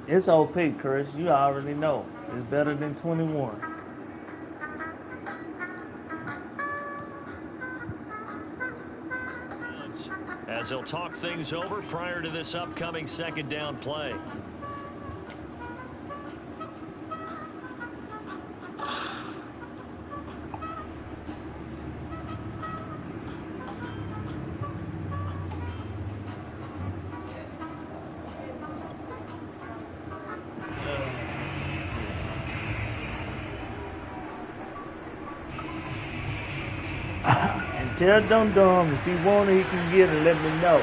It's OP, Chris. You already know. It's better than 21. As he'll talk things over prior to this upcoming second down play. And tell Dum Dum if he want it, he can get it. Let me know.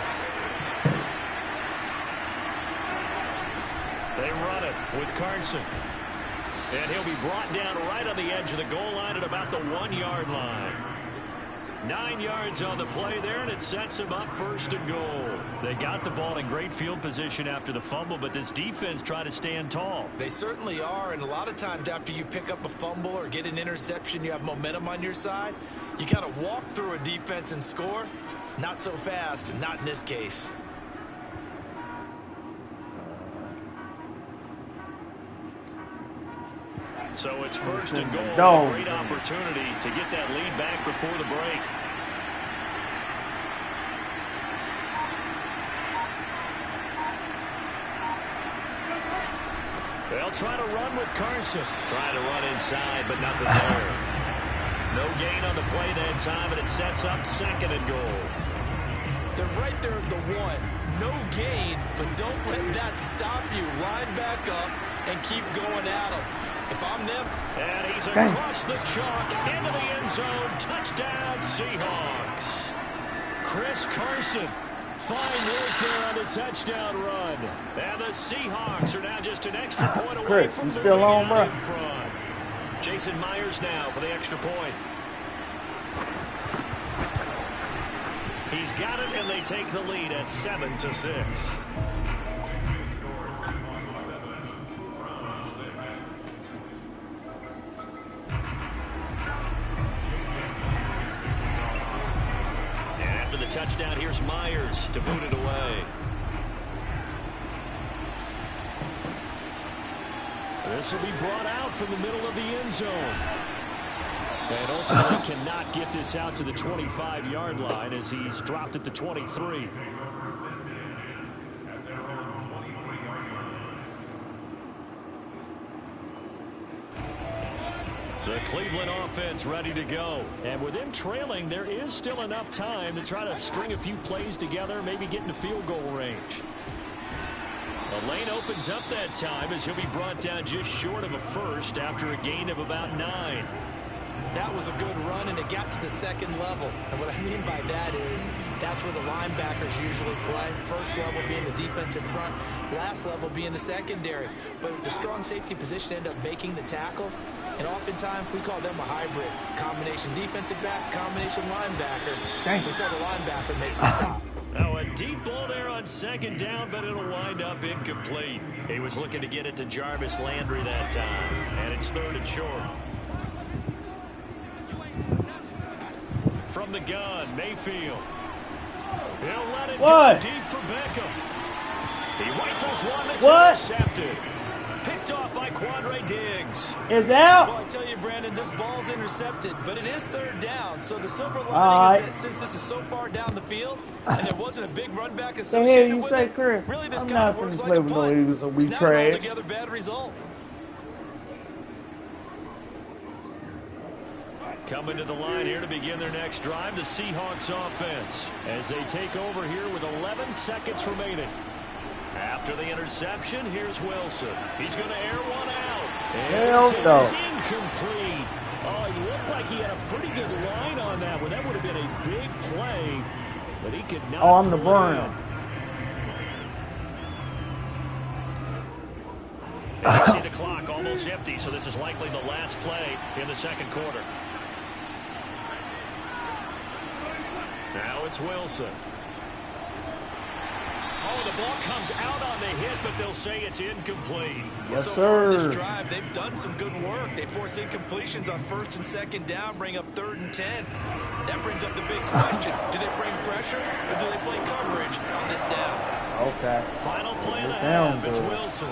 They run it with Carson. And he'll be brought down right on the edge of the goal line at about the 1-yard line. 9 yards on the play there, and it sets him up first and goal. They got the ball in great field position after the fumble, but this defense tried to stand tall. They certainly are, and a lot of times after you pick up a fumble or get an interception, you have momentum on your side. You kind of walk through a defense and score. Not so fast, not in this case. So it's first and goal. A great opportunity to get that lead back before the break. They'll try to run with Carson. Trying to run inside, but nothing there. No gain on the play that time, and it sets up second and goal. They're right there at the 1. No gain, but don't let that stop you. Line back up and keep going at them. If I'm them. And he's across the chalk into the end zone. Touchdown, Seahawks. Chris Carson. Fine work there on the touchdown run. And the Seahawks are now just an extra point away Chris, from still on, bro? in front. Jason Myers now for the extra point. He's got it, and they take the lead at 7-6. And after the touchdown, here's Myers to boot it away. This will be brought out from the middle of the end zone. And ultimately cannot get this out to the 25-yard line as he's dropped at the 23. The Cleveland offense ready to go. And with them trailing, there is still enough time to try to string a few plays together, maybe get into field goal range. The lane opens up that time as he'll be brought down just short of a first after a gain of about 9. That was a good run, and it got to the second level. And what I mean by that is that's where the linebackers usually play. First level being the defensive front, last level being the secondary. But the strong safety position ended up making the tackle. And oftentimes we call them a hybrid. Combination defensive back, combination linebacker. Dang. We saw the linebacker make the stop. Now a deep ball there on second down, but it'll wind up incomplete. He was looking to get it to Jarvis Landry that time. And it's third and short. From the gun, Mayfield. He'll let it go deep for Beckham. He rifles one that's intercepted. Picked off by Quandre Diggs. It's out. Well, I tell you, Brandon, this ball's intercepted, but it is third down. So the silver lining is that since this is so far down the field, and there wasn't a big run back associated with it, Chris? really this I'm kind of not works finna like play a with no punt. Eagles, so we It's not an trade. altogether bad result. Coming to the line here to begin their next drive, the Seahawks offense, as they take over here with 11 seconds remaining. After the interception, here's Wilson. He's going to air one out. Hell no. It's incomplete. Oh, he looked like he had a pretty good line on that one. That would have been a big play, but he could not. Oh, I'm the Brown. And you see the clock almost empty, so this is likely the last play in the second quarter. Now it's Wilson. Oh, the ball comes out on the hit, but they'll say it's incomplete. Yes, so far in sir. this drive, they've done some good work. They force incompletions on first and second down, bring up 3rd and 10. That brings up the big question. Do they bring pressure, or do they play coverage on this down? Okay. Final play and a Down, half. It's bro. Wilson.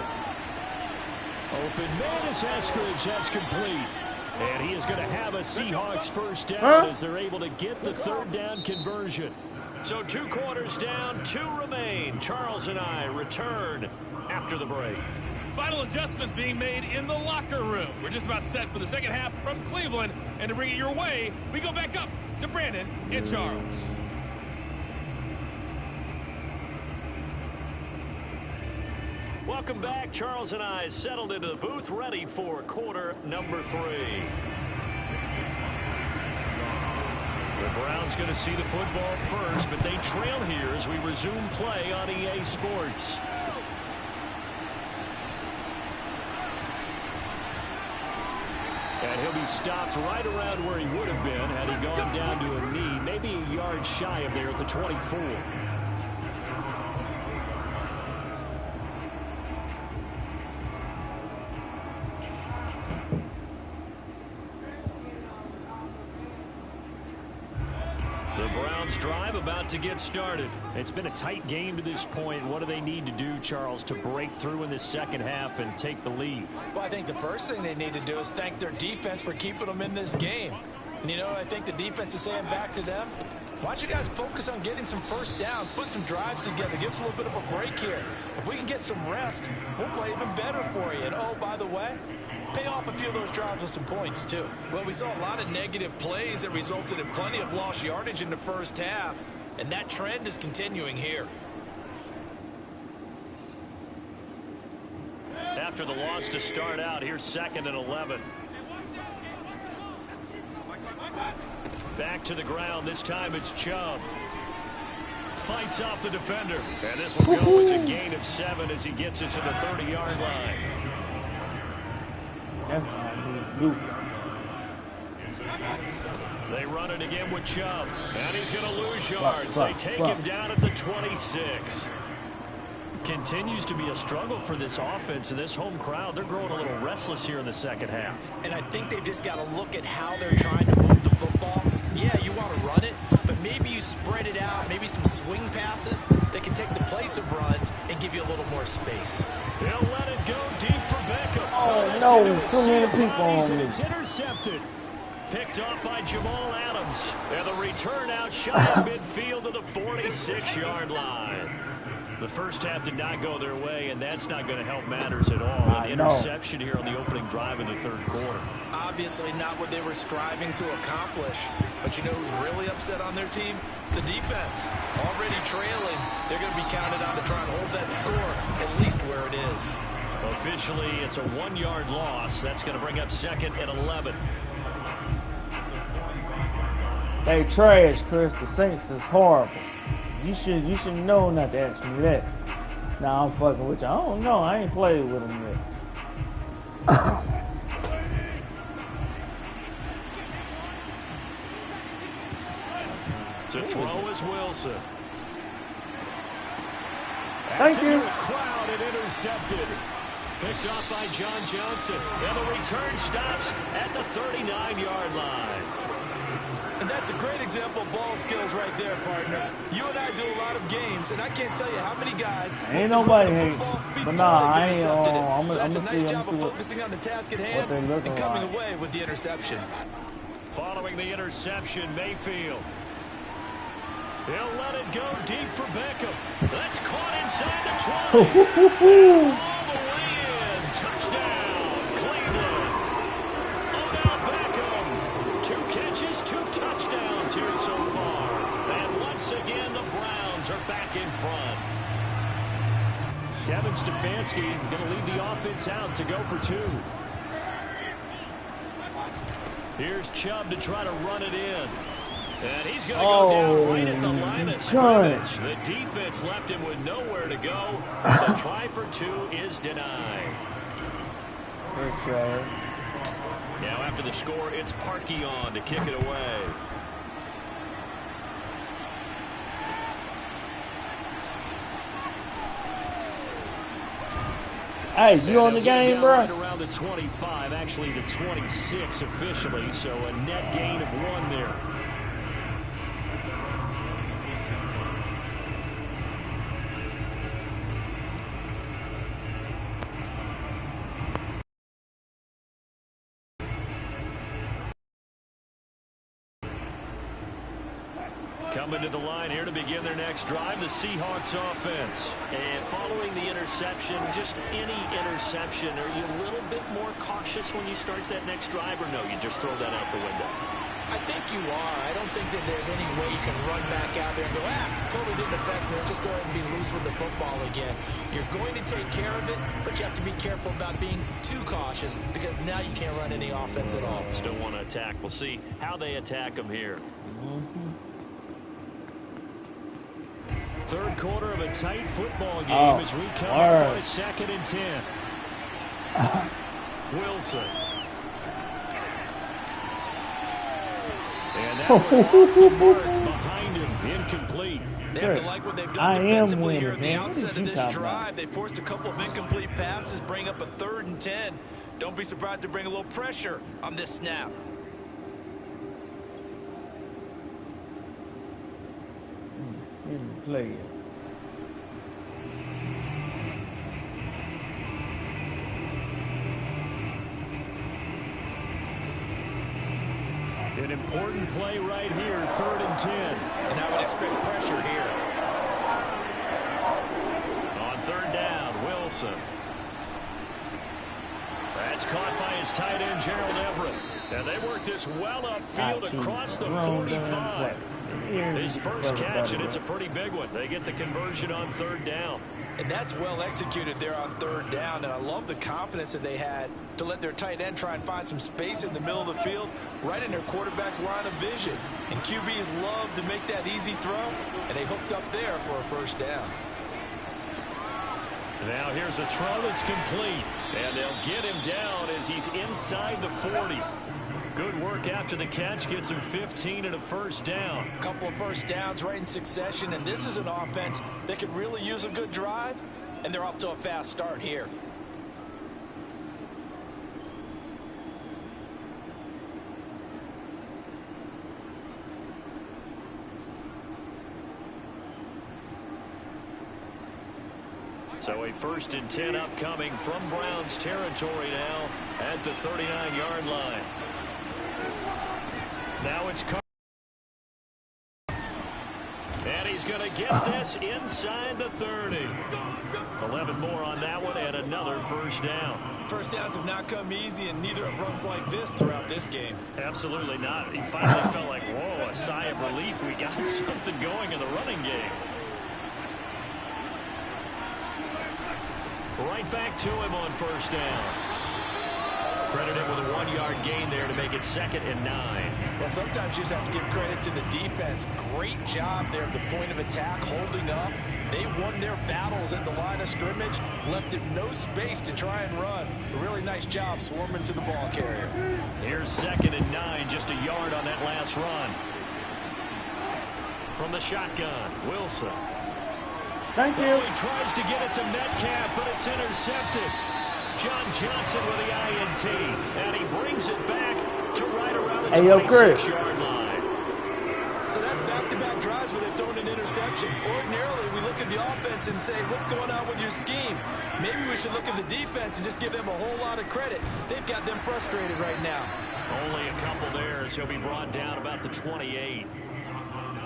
Open man is Eskridge. That's complete. And he is going to have a Seahawks first down as they're able to get the third down conversion. So 2 quarters down, 2 remain. Charles and I return after the break. Final adjustments being made in the locker room. We're just about set for the second half from Cleveland. And to bring it your way, we go back up to Brandon and Charles. Welcome back. Charles and I settled into the booth, ready for quarter number 3. The Browns going to see the football first, but they trail here as we resume play on EA Sports. And he'll be stopped right around where he would have been had he gone down to a knee, maybe a yard shy of there at the 24. The Browns drive about to get started. It's been a tight game to this point. What do they need to do, Charles, to break through in this second half and take the lead? Well, I think the first thing they need to do is thank their defense for keeping them in this game. And, you know, I think the defense is saying back to them, why don't you guys focus on getting some first downs, put some drives together, give us a little bit of a break here. If we can get some rest, we'll play even better for you. And, oh, by the way, pay off a few of those drives with some points, too. Well, we saw a lot of negative plays that resulted in plenty of lost yardage in the first half, and that trend is continuing here. After the loss to start out, here's 2nd and 11. Back to the ground. This time it's Chubb. Fights off the defender. And this will go as a gain of 7 as he gets it to the 30-yard line. They run it again with Chubb. And he's going to lose yards. They take him down at the 26. Continues to be a struggle for this offense and this home crowd. They're growing a little restless here in the second half. And I think they've just got to look at how they're trying to move the football. Yeah, you want to run it, but maybe you spread it out, maybe some swing passes that can take the place of runs and give you a little more space. He'll let it go deep for Beckham. Oh, no, too many people on me. It's intercepted. Picked off by Jamal Adams. And the return out shot of midfield to the 46-yard line. The first half did not go their way, and that's not going to help matters at all. An interception here on the opening drive of the third quarter. Obviously not what they were striving to accomplish. But you know who's really upset on their team? The defense. Already trailing. They're going to be counted on to try and hold that score at least where it is. Officially, it's a 1-yard loss. That's going to bring up 2nd and 11. They trash, Chris. The Saints is horrible. You should know not to ask me that. Nah, I'm fucking with you. I don't know. I ain't played with them yet. To throw is Wilson. Thank you. Crowd and intercepted. Picked off by John Johnson. And the return stops at the 39-yard line. And that's a great example of ball skills right there, partner. You and I do a lot of games, and I can't tell you how many guys ain't nobody hating. But nah, I ain't. So that's a nice job of focusing on the task at hand and coming away with the interception. Following the interception, Mayfield. He'll let it go deep for Beckham. That's caught inside the 20. All the way in. Touchdown, Cleveland. Odell Beckham. 2 catches, 2 touchdowns here so far. And once again, the Browns are back in front. Kevin Stefanski going to leave the offense out to go for 2. Here's Chubb to try to run it in. And he's going to go down right at the line of scrimmage. The defense left him with nowhere to go. The try for 2 is denied. Okay. Now after the score, it's Parkey on to kick it away. Hey, you on the game, bro? Right around the 25, actually the 26 officially, so a net gain of 1 there. Coming to the line here to begin their next drive, the Seahawks offense. And following the interception, just any interception, are you a little bit more cautious when you start that next drive, or no, you just throw that out the window? I think you are. I don't think that there's any way you can run back out there and go, totally didn't affect me. Let's just go ahead and be loose with the football again. You're going to take care of it, but you have to be careful about being too cautious because now you can't run any offense at all. Still want to attack. We'll see how they attack them here. Third quarter of a tight football game as we come up on 2nd and 10. Wilson. And that one off the mark behind him, incomplete. They have to like what they've done defensively here at the outset of this drive. They forced a couple of incomplete passes, bring up a 3rd and 10. Don't be surprised to bring a little pressure on this snap. Didn't play it. An important play right here, 3rd and 10. And I would expect pressure here. On 3rd down, Wilson. That's caught by his tight end, Gerald Everett. And they work this well upfield across the 45. His first catch, and it's a pretty big one. They get the conversion on 3rd down. And that's well executed there on 3rd down. And I love the confidence that they had to let their tight end try and find some space in the middle of the field, right in their quarterback's line of vision. And QBs love to make that easy throw, and they hooked up there for a 1st down. Now here's a throw that's complete. And they'll get him down as he's inside the 40. Good work after the catch, gets him 15 and a 1st down. A couple of 1st downs right in succession, and this is an offense that could really use a good drive, and they're off to a fast start here. So a 1st and 10 upcoming from Browns territory now at the 39-yard line. Now it's and he's going to get this inside the 30. 11 more on that one and another 1st down. 1st downs have not come easy, and neither have runs like this throughout this game. Absolutely not. He finally felt like, whoa, a sigh of relief. We got something going in the running game. Right back to him on 1st down. Credited with a 1-yard gain there to make it 2nd and 9. Well, sometimes you just have to give credit to the defense. Great job there at the point of attack, holding up. They won their battles at the line of scrimmage, left it no space to try and run. A really nice job swarming to the ball carrier. Here's 2nd and 9, just a yard on that last run. From the shotgun, Wilson. Thank you. He tries to get it to Metcalf, but it's intercepted. John Johnson with the INT, and he brings it back to right around the 26-yard line. So that's back-to-back drives where they've thrown an interception. Ordinarily, we look at the offense and say, what's going on with your scheme? Maybe we should look at the defense and just give them a whole lot of credit. They've got them frustrated right now. Only a couple there as he'll be brought down about the 28.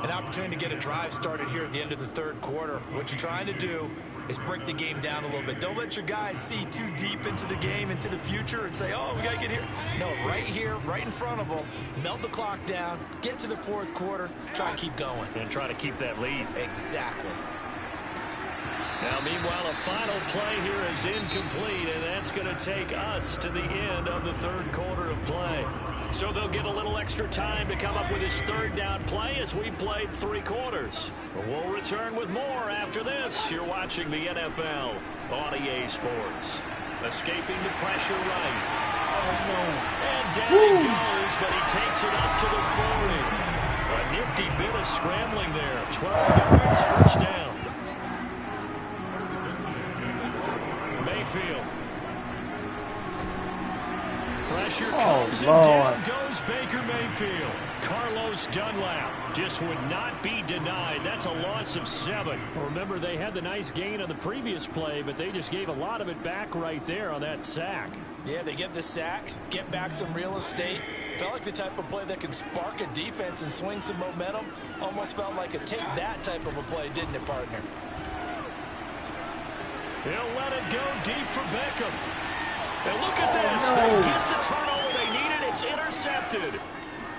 An opportunity to get a drive started here at the end of the 3rd quarter. What you're trying to do is break the game down a little bit. Don't let your guys see too deep into the game, into the future, and say, oh, we got to get here. No, right here, right in front of them, melt the clock down, get to the 4th quarter, try and keep going. And try to keep that lead. Exactly. Now, meanwhile, a final play here is incomplete, and that's going to take us to the end of the 3rd quarter of play. So they'll get a little extra time to come up with his 3rd down play as we played 3 quarters. We'll return with more after this. You're watching the NFL on EA Sports. Escaping the pressure right. And down he goes, but he takes it up to the 40. A nifty bit of scrambling there. 12 yards, 1st down. Mayfield. Pressure Oh, comes and Lord. down goes Baker Mayfield. Carlos Dunlap just would not be denied. That's a loss of 7. Well, remember, they had the nice gain on the previous play, but they just gave a lot of it back right there on that sack. Yeah, they get the sack, get back some real estate. Felt like the type of play that can spark a defense and swing some momentum. Almost felt like a take that type of a play, didn't it, partner? He'll let it go deep for Beckham. And look at this. No. They get the turnover they needed. It's intercepted.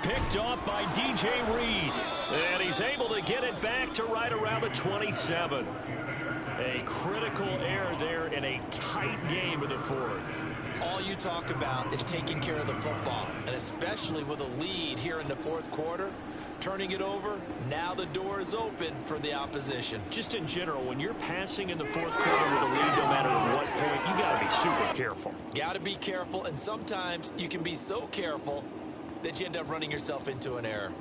Picked off by DJ Reed. And he's able to get it back to right around the 27. A critical error there in a tight game in the 4th. All you talk about is taking care of the football, and especially with a lead here in the 4th quarter. Turning it over, now the door is open for the opposition. Just in general, when you're passing in the 4th quarter with a lead, no matter at what point, you got to be super careful. Got to be careful, and sometimes you can be so careful that you end up running yourself into an error.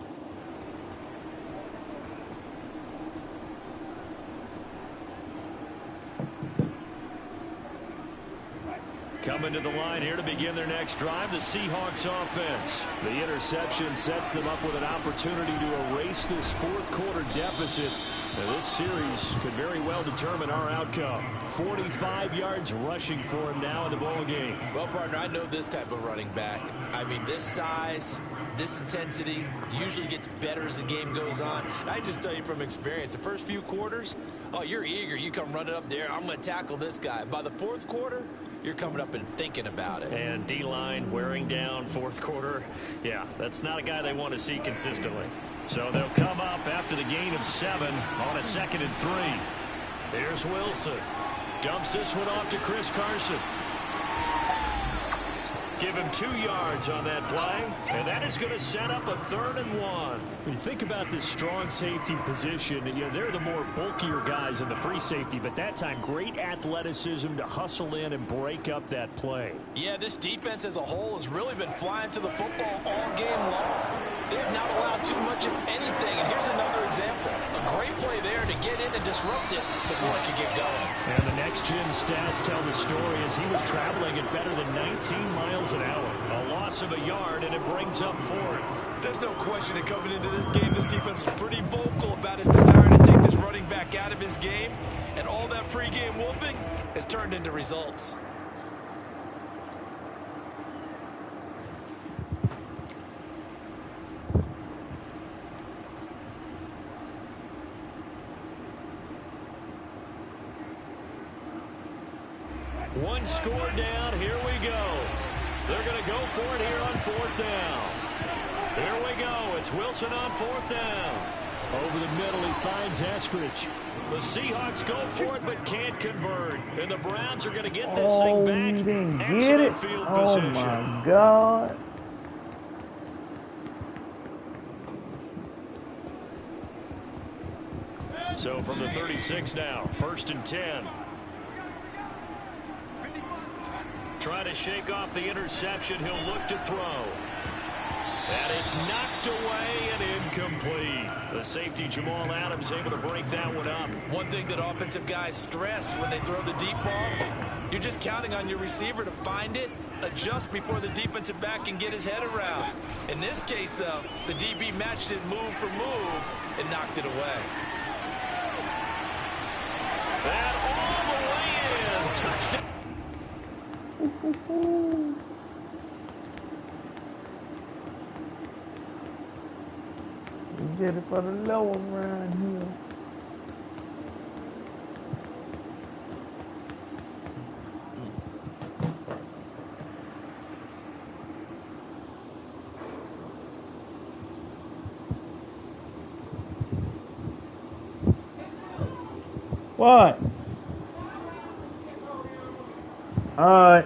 Coming to the line here to begin their next drive, the Seahawks offense. The interception sets them up with an opportunity to erase this 4th quarter deficit. Now, this series could very well determine our outcome. 45 yards rushing for him now in the ball game. Well, partner, I know this type of running back. I mean, this size, this intensity usually gets better as the game goes on. And I just tell you from experience, the first few quarters, oh, you're eager. You come running up there, I'm going to tackle this guy. By the 4th quarter, you're coming up and thinking about it. And D-line wearing down 4th quarter. Yeah, that's not a guy they want to see consistently. So they'll come up after the gain of 7 on a 2nd and 3. There's Wilson. Dumps this one off to Chris Carson. Give him 2 yards on that play, and that is going to set up a 3rd and 1. When you think about this strong safety position, you know, they're the more bulkier guys in the free safety, but that time, great athleticism to hustle in and break up that play. Yeah, this defense as a whole has really been flying to the football all game long. They have not allowed too much of anything, and here's another example. A great play there to get in and disrupt it before it could get going. And the next-gen stats tell the story as he was traveling at better than 19 miles an hour. A loss of a yard, and it brings up 4th. There's no question that coming into this game, this defense is pretty vocal about his desire to take this running back out of his game, and all that pregame wolfing has turned into results. One score down. Here we go. They're going to go for it here on 4th down. Here we go. It's Wilson on 4th down. Over the middle, he finds Eskridge. The Seahawks go for it but can't convert. And the Browns are going to get this thing back. You didn't get Excellent it? field Oh, position. my God. So from the 36 now, 1st and 10. Trying to shake off the interception. He'll look to throw. And it's knocked away and incomplete. The safety, Jamal Adams, able to break that one up. One thing that offensive guys stress when they throw the deep ball, you're just counting on your receiver to find it, adjust before the defensive back can get his head around. In this case, though, the DB matched it move for move and knocked it away. And all the way in. Touchdown. You did it for the lower round here. What? All right.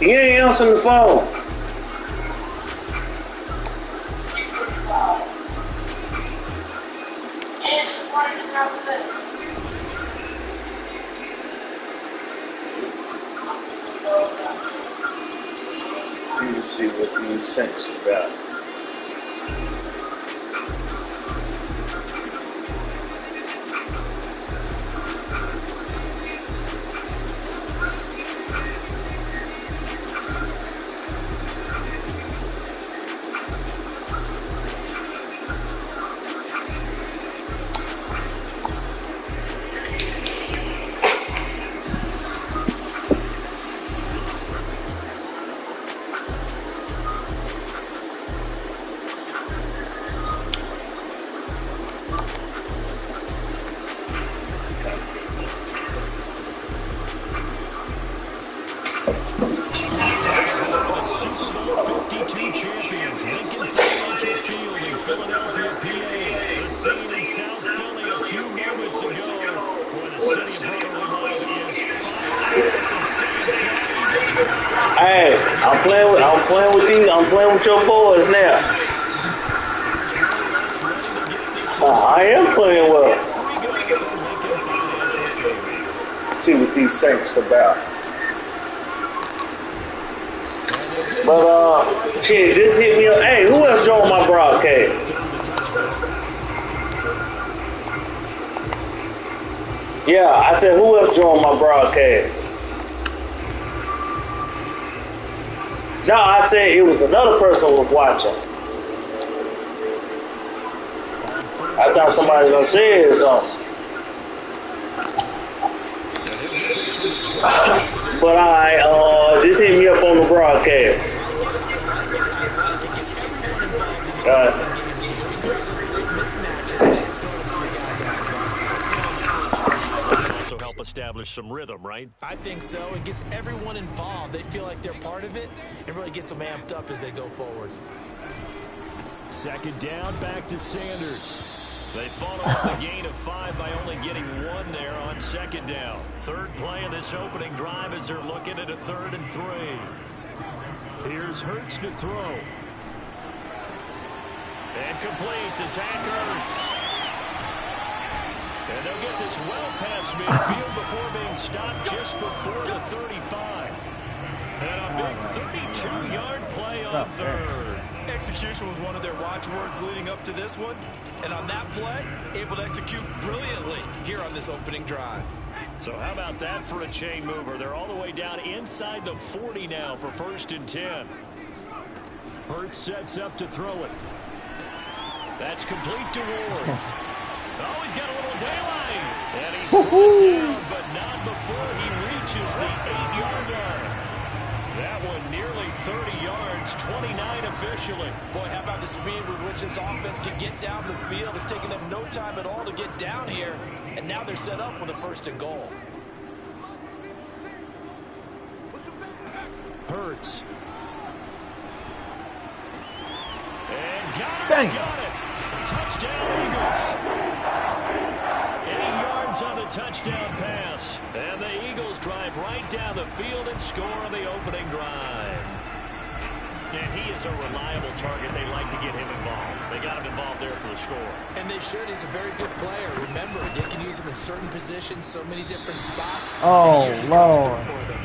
He ain't answering the phone. Let me see what these Saints about. Hey, I'm playing with your boys now. I am playing well. See what these Saints about. But shit, just hit me up. Hey, who else joined my broadcast? Yeah, I said who else joined my broadcast? No, I said it was another person was watching. I thought somebody was gonna say it or something. But just hit me up on the broadcast. Also help establish some rhythm, right? I think so. It gets everyone involved. They feel like they're part of it and really gets them amped up as they go forward. Second down, back to Sanders. They follow up the gain of 5 by only getting 1 there on second down. Third play of this opening drive as they're looking at a 3rd and 3. Here's Hurts to throw. And complete to Zach Ertz. And they'll get this well past midfield before being stopped just before the 35. And a big 32-yard play on 3rd. Execution was one of their watchwords leading up to this one. And on that play, able to execute brilliantly here on this opening drive. So how about that for a chain mover? They're all the way down inside the 40 now for 1st and 10. Hurts sets up to throw it. That's complete to Ward. Oh, he's got a little daylight. And he's brought down, but not before he reaches the 8-yard line. That one nearly 30 yards, 29 officially. Boy, how about the speed with which this offense can get down the field? It's taken them no time at all to get down here. And now they're set up with a 1st and goal. Hurts. And got it. Touchdown, Eagles. 8 yards on the touchdown pass. And the Eagles drive right down the field and score on the opening drive. And he is a reliable target. They like to get him involved. They got him involved there for the score. And they should. He's a very good player. Remember, they can use him in certain positions, so many different spots. Oh, and he Lord. comes through for them.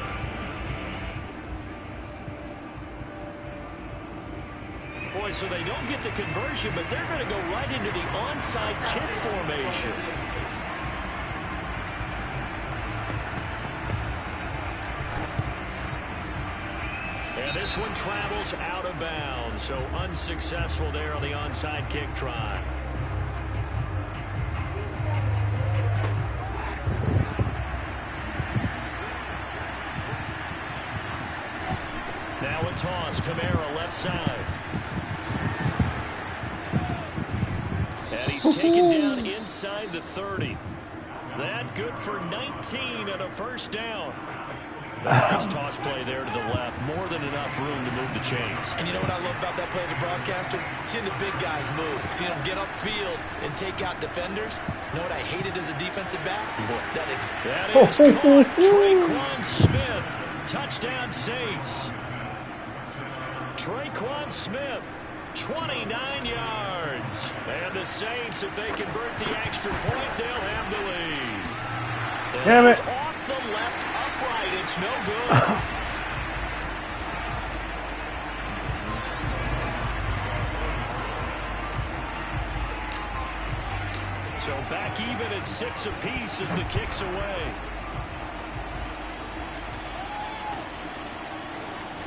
Boy, so they don't get the conversion, but they're going to go right into the onside kick formation. And this one travels out of bounds, so unsuccessful there on the onside kick try. Now a toss, Kamara left side. And he's taken down inside the 30. That good for 19 and a 1st down. Nice toss play there to the left. More than enough room to move the chains. And you know what I love about that play as a broadcaster? Seeing the big guys move. Seeing them get upfield and take out defenders. You know what I hated as a defensive back? That is caught. Traquan Smith. Touchdown Saints. Traquan Smith. 29 yards. And the Saints, if they convert the extra point, they'll have the lead. Damn it. It's off the left upright. It's no good. So back even at 6 apiece as the kick's away.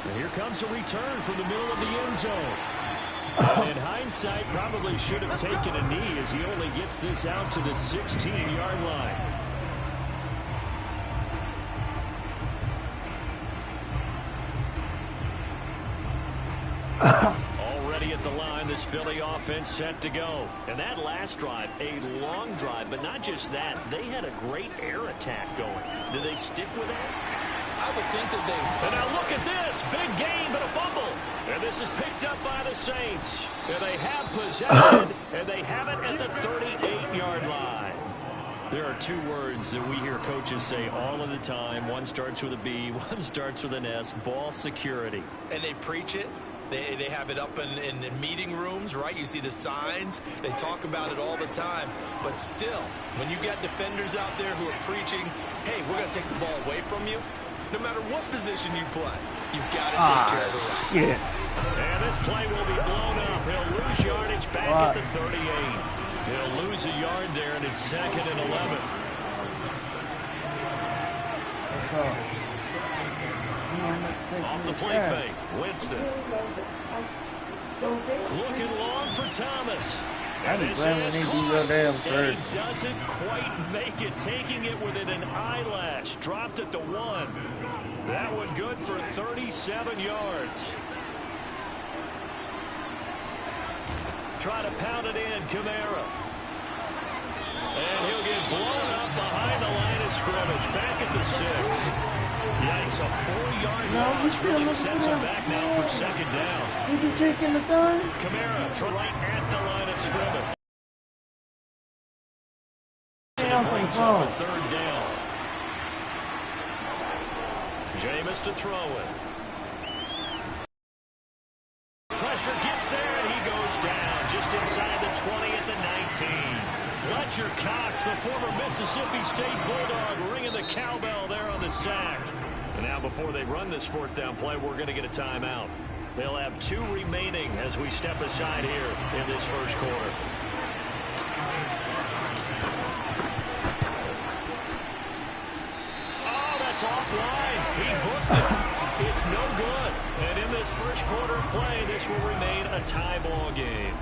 And here comes a return from the middle of the end zone. In hindsight, probably should have taken a knee as he only gets this out to the 16-yard line. Already at the line, this Philly offense set to go. And that last drive, a long drive, but not just that. They had a great air attack going. Do they stick with that? I would think that they... And now look at this. Big gain, but a fumble. And this is picked up by the Saints. And they have possession, and they have it at the 38-yard line. There are two words that we hear coaches say all of the time. One starts with a B, one starts with an S. Ball security. And they preach it. They have it up in meeting rooms, right? You see the signs. They talk about it all the time. But still, when you got defenders out there who are preaching, hey, we're going to take the ball away from you, no matter what position you play, you've got to take care of the route. Yeah. And this play will be blown up. He'll lose yardage back at the 38. He'll lose a yard there, and it's 2nd and 11. Off the play fake, Winston. Looking long for Thomas. And this is caught, and he doesn't quite make it, taking it within an eyelash. Dropped at the 1. That one good for 37 yards. Try to pound it in, Kamara. And he'll get blown up behind the line of scrimmage, back at the 6. Yikes, a 4-yard loss really sets him back now for 2nd down. Did you check in the third? Kamara right at the line of scrimmage. Yeah, And it brings up a 3rd down. Jameis to throw it. Pressure gets there, and he goes down just inside the 20 at the 19. Fletcher Cox, the former Mississippi State Bulldog, ringing the cowbell there on the sack. And now before they run this 4th down play, we're going to get a timeout. They'll have 2 remaining as we step aside here in this first quarter. Oh, that's offline. He hooked it. It's no good. And in this first quarter of play, this will remain a tie ball game.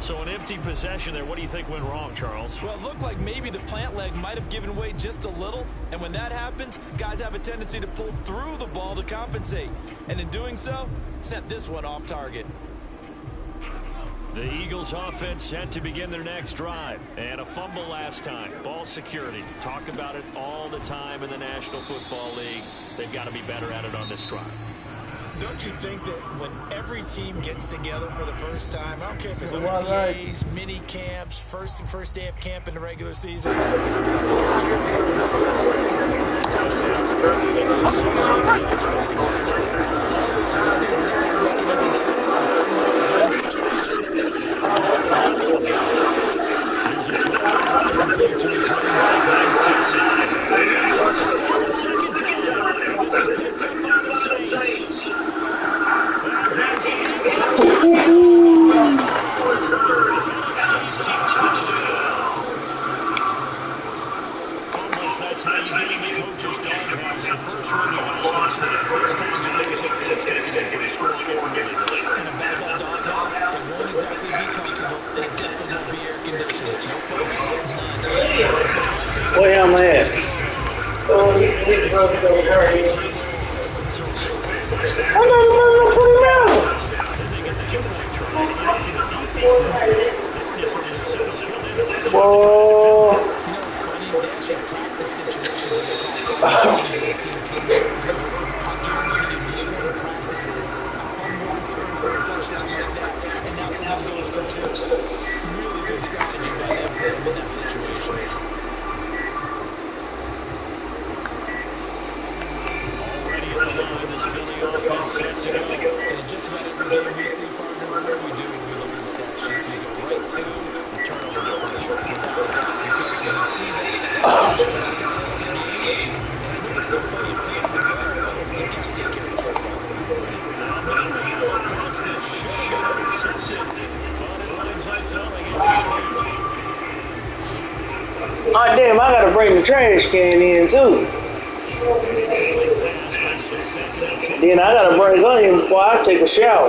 So an empty possession there. What do you think went wrong, Charles? Well, it looked like maybe the plant leg might have given way just a little. And when that happens, guys have a tendency to pull through the ball to compensate. And in doing so, sent this one off target. The Eagles offense set to begin their next drive. And a fumble last time. Ball security. Talk about it all the time in the National Football League. They've got to be better at it on this drive. Don't you think that when every team gets together for the first time, I don't care if it's OTAs, mini camps, first day of camp in the regular season, Where am I at? I'm not going to put him out. Whoa. You know, it's funny. They actually practice situations that they call team. bring the trash can in too. Then I gotta bring her in before I take a shower.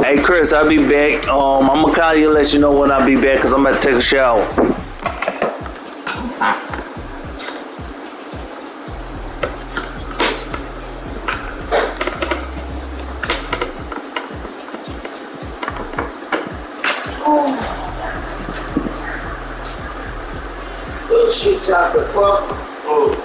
Hey Chris, I'll be back. I'm gonna call you and let you know when I'll be back because I'm about to take a shower. Oh shit, chocolate. Oh.